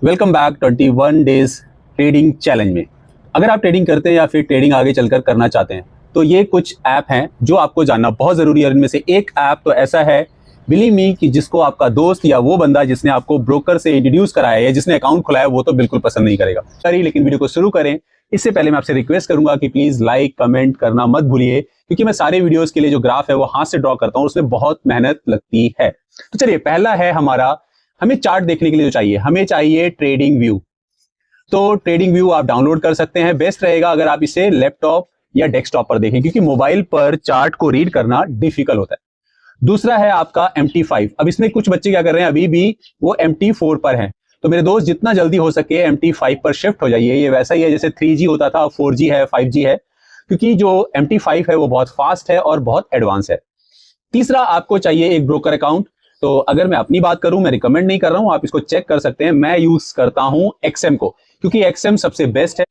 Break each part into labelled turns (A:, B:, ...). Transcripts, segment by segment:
A: Welcome back 21 days trading challenge में। अगर आप ट्रेडिंग करते हैं या फिर ट्रेडिंग आगे चलकर करना चाहते हैं तो ये कुछ ऐप हैं जो आपको जानना बहुत ज़रूरी है। इनमें से एक ऐप तो ऐसा है, बिलीव मी, कि जिसको आपका दोस्त या वो बंदा जिसने आपको ब्रोकर से इंट्रोड्यूस कराया या जिसने अकाउंट खुलाया वो तो बिल्कुल पसंद नहीं करेगा। लेकिन वीडियो को शुरू करें इससे पहले मैं आपसे रिक्वेस्ट करूंगा कि प्लीज़ लाइक कमेंट करना मत भूलिए, क्योंकि मैं सारे वीडियोज़ के लिए जो ग्राफ है वो हाथ से ड्रॉ करता हूँ, उसमें बहुत मेहनत लगती है। तो चलिए, पहला है हमारा, हमें चार्ट देखने के लिए जो चाहिए, हमें चाहिए ट्रेडिंग व्यू। तो ट्रेडिंग व्यू आप डाउनलोड कर सकते हैं। बेस्ट रहेगा अगर आप इसे लैपटॉप या डेस्कटॉप पर देखें, क्योंकि मोबाइल पर चार्ट को रीड करना डिफिकल्ट होता है। दूसरा है आपका MT5। अब इसमें कुछ बच्चे क्या कर रहे हैं, अभी भी वो MT4 पर हैं। तो मेरे दोस्त, जितना जल्दी हो सके MT5 पर शिफ्ट हो जाइए। ये वैसा ही है जैसे 3G होता था, 4G है, 5G है, क्योंकि जो MT5 है वो बहुत फास्ट है और बहुत एडवांस है। तीसरा, आपको चाहिए एक ब्रोकर अकाउंट। तो अगर मैं अपनी बात करूं, मैं रिकमेंड नहीं कर रहा हूं, आप इसको चेक कर सकते हैं। मैं यूज करता हूं XM को, क्योंकि XM सबसे बेस्ट है।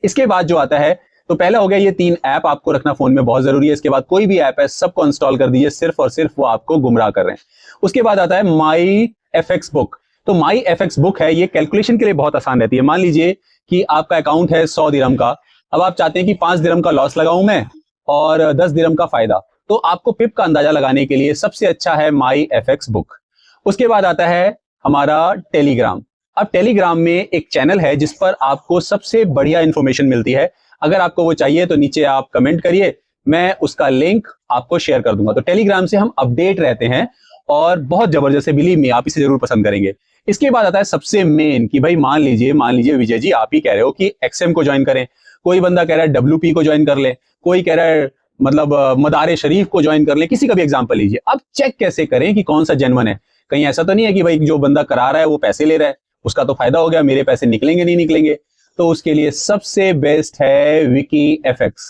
A: इसके बाद जो आता है, तो पहला हो गया, ये 3 ऐप आपको रखना फोन में बहुत जरूरी है। इसके बाद कोई भी ऐप है सबको इंस्टॉल कर दीजिए, सिर्फ और सिर्फ वो आपको गुमराह कर रहे हैं। उसके बाद आता है माई FX बुक। तो माई FX बुक है, ये कैलकुलेशन के लिए बहुत आसान रहती है। मान लीजिए कि आपका अकाउंट है 100 दिरहम का, अब आप चाहते हैं कि 5 दिरहम का लॉस लगाऊं मैं और 10 दिरहम का फायदा। तो आपको पिप का अंदाजा लगाने के लिए सबसे अच्छा है माई FX बुक। उसके बाद आता है हमारा टेलीग्राम। अब टेलीग्राम में एक चैनल है जिस पर आपको सबसे बढ़िया इंफॉर्मेशन मिलती है। अगर आपको वो चाहिए तो नीचे आप कमेंट करिए, मैं उसका लिंक आपको शेयर कर दूंगा। तो टेलीग्राम से हम अपडेट रहते हैं और बहुत जबरदस्त है, बिलीव मी, आप इसे जरूर पसंद करेंगे। इसके बाद आता है सबसे मेन, कि भाई मान लीजिए विजय जी, आप ही कह रहे हो कि XM को ज्वाइन करें, कोई बंदा कह रहा है WP को ज्वाइन कर ले, कोई कह रहा है मतलब मदार शरीफ को ज्वाइन कर ले, किसी का भी एग्जांपल लीजिए। अब चेक कैसे करें कि कौन सा जेन्युइन है? कहीं ऐसा तो नहीं है कि भाई जो बंदा करा रहा है वो पैसे ले रहा है, उसका तो फायदा हो गया, मेरे पैसे निकलेंगे नहीं निकलेंगे? तो उसके लिए सबसे बेस्ट है विकी FX।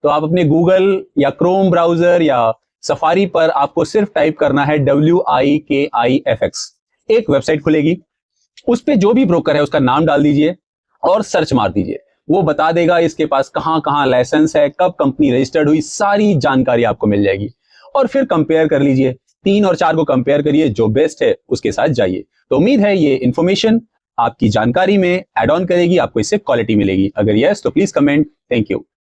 A: तो आप अपने गूगल या क्रोम ब्राउजर या सफारी पर आपको सिर्फ टाइप करना है WIKI FX, एक वेबसाइट खुलेगी, उस पे जो भी ब्रोकर है उसका नाम डाल दीजिए और सर्च मार दीजिए। वो बता देगा इसके पास कहां कहां लाइसेंस है, कब कंपनी रजिस्टर्ड हुई, सारी जानकारी आपको मिल जाएगी। और फिर कंपेयर कर लीजिए, 3 और 4 को कंपेयर करिए, जो बेस्ट है उसके साथ जाइए। तो उम्मीद है ये इंफॉर्मेशन आपकी जानकारी में ऐड ऑन करेगी, आपको इससे क्वालिटी मिलेगी। अगर यस तो प्लीज कमेंट। Thank you.